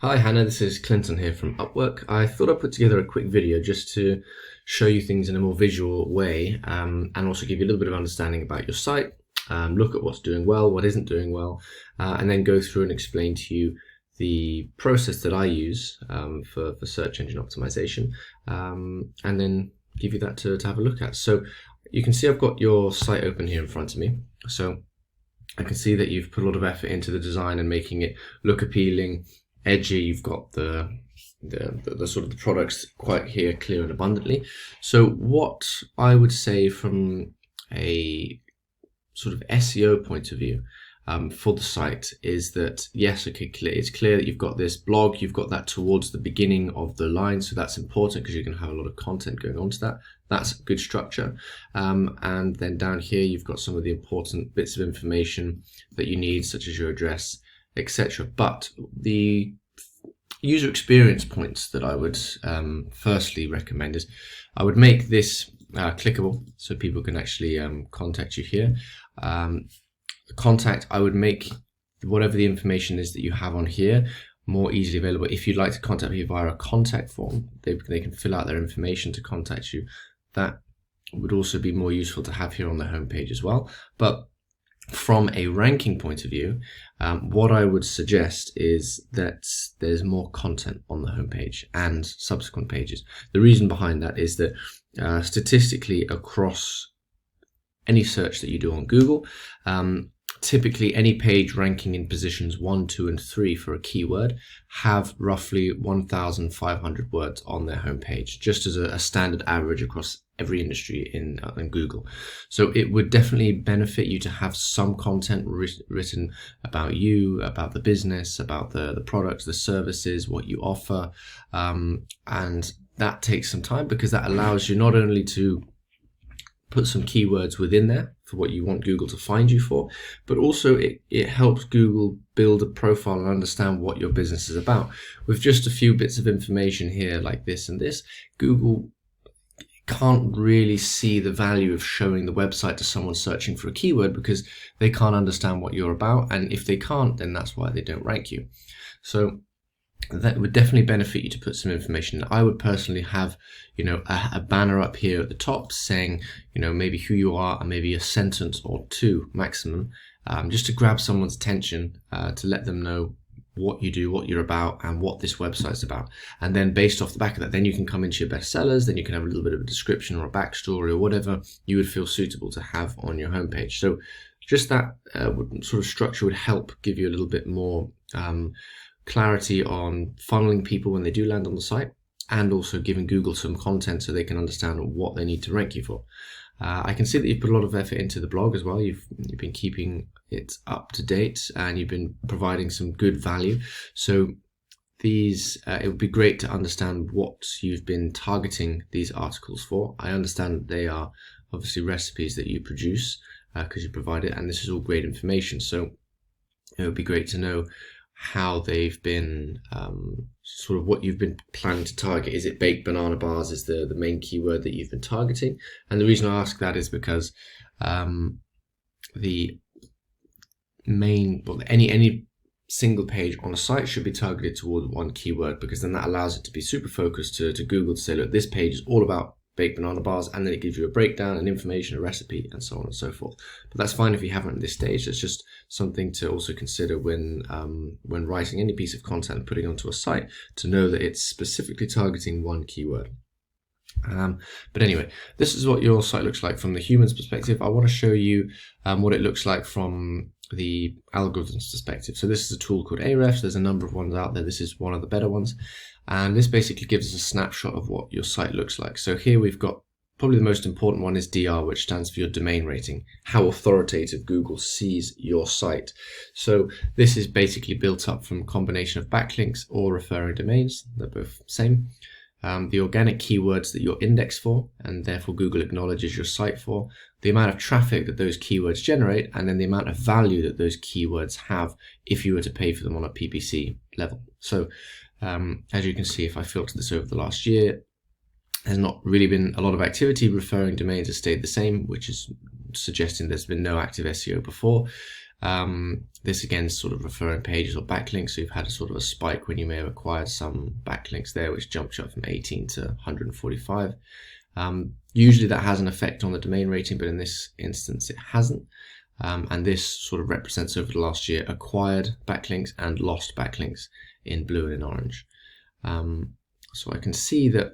Hi Hannah, this is Clinton here from Upwork. I thought I'd put together a quick video just to show you things in a more visual way and also give you a little bit of understanding about your site, look at what's doing well, what isn't doing well, and then go through and explain to you the process that I use for search engine optimization, and then give you that to have a look at. So you can see I've got your site open here in front of me. So I can see that you've put a lot of effort into the design and making it look appealing, edgy. You've got the sort of the products quite here clear and abundantly. So what I would say from a sort of SEO point of view for the site is that, yes, okay, it's clear that you've got this blog, you've got that towards the beginning of the line, so that's important because you're going to have a lot of content going on to that. That's good structure. And then down here you've got some of the important bits of information that you need, such as your address, etc. But the user experience points that I would firstly recommend is I would make this clickable so people can actually contact you here. The contact, I would make whatever the information is that you have on here more easily available. If you'd like to contact me via a contact form, they can fill out their information to contact you. That would also be more useful to have here on the homepage as well. But from a ranking point of view, what I would suggest is that there's more content on the homepage and subsequent pages. The reason behind that is that statistically across any search that you do on Google, typically any page ranking in positions 1, 2, and 3 for a keyword have roughly 1,500 words on their homepage, just as a standard average across every industry in Google. So it would definitely benefit you to have some content written about you, about the business, about the products, the services, what you offer, and that takes some time because that allows you not only to put some keywords within there for what you want Google to find you for, but also it helps Google build a profile and understand what your business is about. With just a few bits of information here like this and this, Google can't really see the value of showing the website to someone searching for a keyword because they can't understand what you're about, and if they can't, then that's why they don't rank you. So that would definitely benefit you to put some information. I would personally have, a banner up here at the top saying, maybe who you are and maybe a sentence or two maximum, just to grab someone's attention, to let them know what you do, what you're about, and what this website's about. And then based off the back of that, then you can come into your bestsellers, then you can have a little bit of a description or a backstory or whatever you would feel suitable to have on your homepage. So just that sort of structure would help give you a little bit more clarity on funneling people when they do land on the site, and also giving Google some content so they can understand what they need to rank you for. I can see that you've put a lot of effort into the blog as well. You've been keeping it up to date and you've been providing some good value. So these, it would be great to understand what you've been targeting these articles for. I understand that they are obviously recipes that you produce because you provide it, and this is all great information. So it would be great to know how they've been, sort of what you've been planning to target. Is it baked banana bars is the main keyword that you've been targeting? And the reason I ask that is because the main, any single page on a site should be targeted toward one keyword, because then that allows it to be super focused to Google to say, look, this page is all about baked banana bars, and then it gives you a breakdown and information, a recipe, and so on and so forth. But that's fine if you haven't at this stage. It's just something to also consider when writing any piece of content and putting onto a site, to know that it's specifically targeting one keyword. But anyway, this is what your site looks like from the human's perspective. I want to show you what it looks like from the algorithm's perspective. So this is a tool called Ahrefs. There's a number of ones out there. This is one of the better ones. And this basically gives us a snapshot of what your site looks like. So here we've got probably the most important one is DR, which stands for your domain rating, how authoritative Google sees your site. So this is basically built up from a combination of backlinks or referring domains. They're both the same. The organic keywords that you're indexed for, and therefore Google acknowledges your site for, the amount of traffic that those keywords generate, and then the amount of value that those keywords have if you were to pay for them on a PPC level. So as you can see, if I filter this over the last year, there's not really been a lot of activity. Referring domains have stayed the same, which is suggesting there's been no active SEO before. This again is sort of referring pages or backlinks. So you've had a sort of a spike when you may have acquired some backlinks there, which jumped you up from 18 to 145. Usually that has an effect on the domain rating, but in this instance it hasn't. And this sort of represents over the last year acquired backlinks and lost backlinks in blue and in orange. So I can see that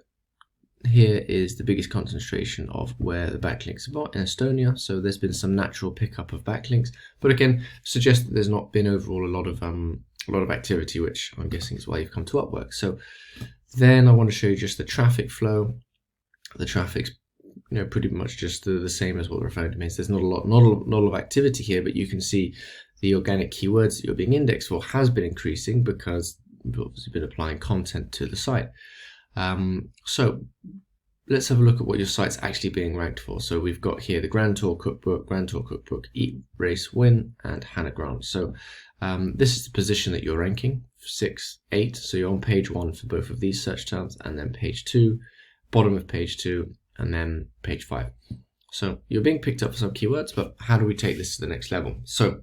here is the biggest concentration of where the backlinks are in Estonia. So there's been some natural pickup of backlinks, but again, suggests that there's not been overall a lot of activity, which I'm guessing is why you've come to Upwork. So then I want to show you just the traffic flow. The traffic's pretty much just the same as what referring domains. There's not a lot of activity here, but you can see the organic keywords that you're being indexed for has been increasing because we've obviously been applying content to the site. So let's have a look at what your site's actually being ranked for. So we've got here the Grand Tour Cookbook, Eat, Race, Win, and Hannah Grant. So this is the position that you're ranking, 6, 8. So you're on page 1 for both of these search terms, and then page 2, bottom of page 2, and then page 5. So you're being picked up for some keywords, but how do we take this to the next level? So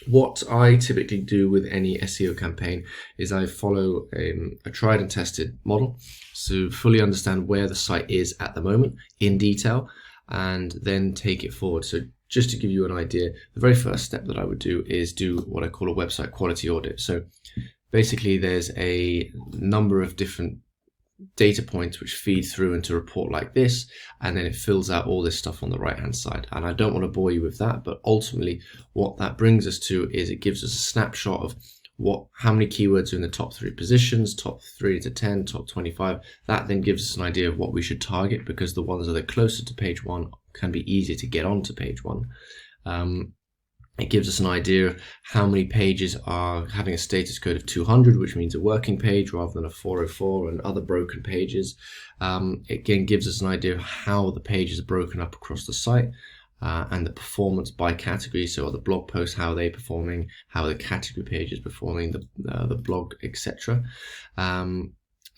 what I typically do with any SEO campaign is I follow a tried and tested model to fully understand where the site is at the moment in detail and then take it forward. So just to give you an idea, the very first step that I would do is do what I call a website quality audit. So basically there's a number of different data points which feed through into a report like this, and then it fills out all this stuff on the right hand side. And I don't want to bore you with that, but ultimately what that brings us to is it gives us a snapshot of how many keywords are in the top 3 positions, top 3 to 10, top 25. That then gives us an idea of what we should target, because the ones that are closer to page 1 can be easier to get onto page 1. It gives us an idea of how many pages are having a status code of 200, which means a working page rather than a 404 and other broken pages. It again gives us an idea of how the pages are broken up across the site and the performance by category. So are the blog posts, how are they performing, how are the category pages performing, the blog, etc.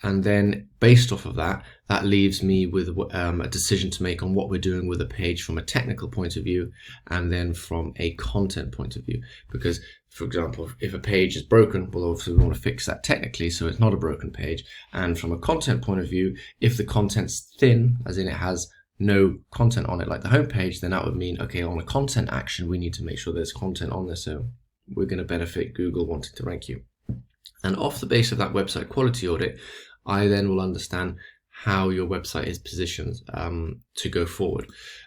And then based off of that, that leaves me with a decision to make on what we're doing with a page from a technical point of view and then from a content point of view. Because, for example, if a page is broken, well, obviously we want to fix that technically so it's not a broken page. And from a content point of view, if the content's thin, as in it has no content on it like the homepage, then that would mean, okay, on a content action, we need to make sure there's content on there. So we're going to benefit Google wanting to rank you. And off the base of that website quality audit, I then will understand how your website is positioned to go forward.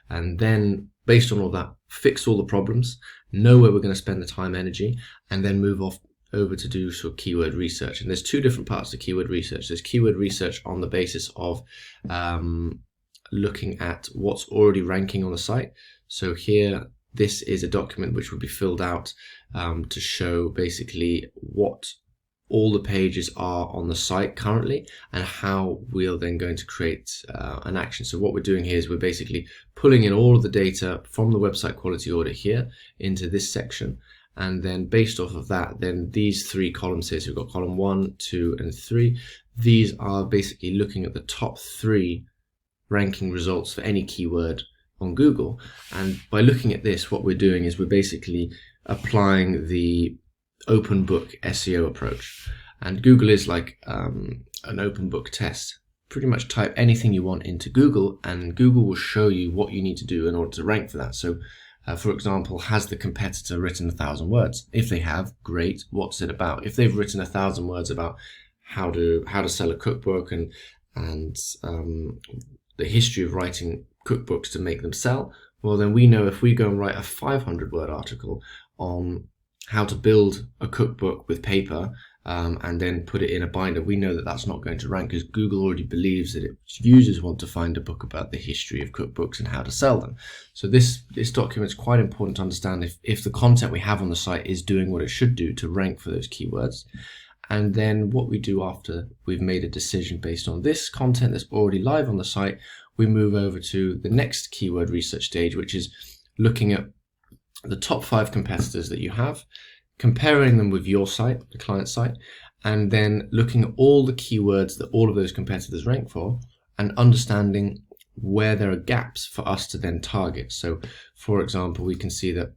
And then based on all that, fix all the problems, know where we're going to spend the time, energy, and then move off over to do sort of keyword research. And there's 2 different parts to keyword research. There's keyword research on the basis of looking at what's already ranking on the site. So here, this is a document which would be filled out to show basically what all the pages are on the site currently and how we're then going to create an action. So what we're doing here is we're basically pulling in all of the data from the website quality audit here into this section. And then based off of that, then these 3 columns here, so we've got column 1, 2, and 3. These are basically looking at the top 3 ranking results for any keyword on Google. And by looking at this, what we're doing is we're basically applying the open book SEO approach. And Google is like an open book test. Pretty much type anything you want into Google and Google will show you what you need to do in order to rank for that. So for example, has the competitor written 1,000 words? If they have, great. What's it about? If they've written 1,000 words about how to sell a cookbook and the history of writing cookbooks to make them sell, well then we know if we go and write a 500-word article on how to build a cookbook with paper and then put it in a binder, we know that that's not going to rank because Google already believes that its users want to find a book about the history of cookbooks and how to sell them. So this document is quite important to understand if the content we have on the site is doing what it should do to rank for those keywords. And then what we do after we've made a decision based on this content that's already live on the site, we move over to the next keyword research stage, which is looking at the top 5 competitors that you have, comparing them with your site, the client site, and then looking at all the keywords that all of those competitors rank for and understanding where there are gaps for us to then target. So for example, we can see that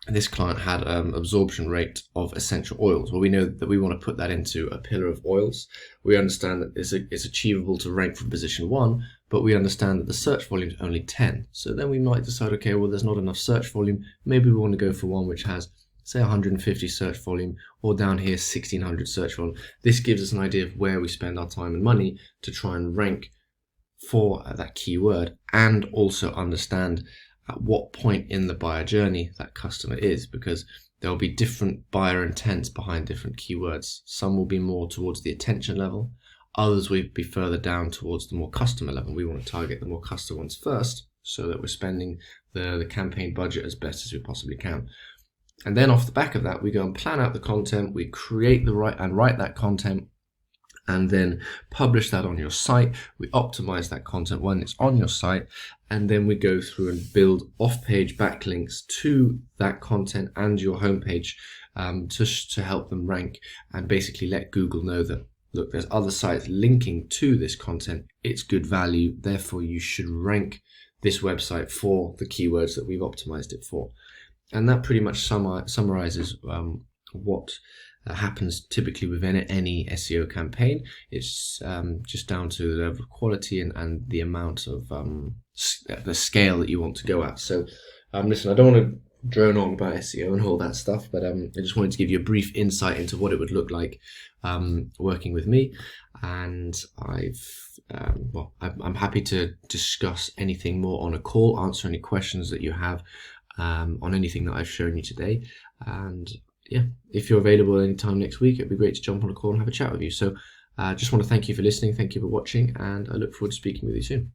this client had absorption rate of essential oils. Well, we know that we want to put that into a pillar of oils. We understand that it's achievable to rank from position 1, but we understand that the search volume is only 10. So then we might decide, okay, well, there's not enough search volume. Maybe we want to go for one which has, say, 150 search volume, or down here 1600 search volume. This gives us an idea of where we spend our time and money to try and rank for that keyword, and also understand at what point in the buyer journey that customer is, because there will be different buyer intents behind different keywords. Some will be more towards the attention level, others will be further down towards the more customer level. We want to target the more customer ones first, so that we're spending the campaign budget as best as we possibly can. And then off the back of that, we go and plan out the content, we create write that content, and then publish that on your site. We optimize that content when it's on your site, and then we go through and build off-page backlinks to that content and your homepage to help them rank, and basically let Google know that, look, there's other sites linking to this content, it's good value, therefore you should rank this website for the keywords that we've optimized it for. And that pretty much summarizes what happens typically within any SEO campaign. It's just down to the level of quality and the amount of the scale that you want to go at. So listen, I don't want to drone on about SEO and all that stuff, but I just wanted to give you a brief insight into what it would look like working with me. And I'm happy to discuss anything more on a call, answer any questions that you have on anything that I've shown you today. And yeah, if you're available anytime next week, it'd be great to jump on a call and have a chat with you. So just want to thank you for listening, thank you for watching, and I look forward to speaking with you soon.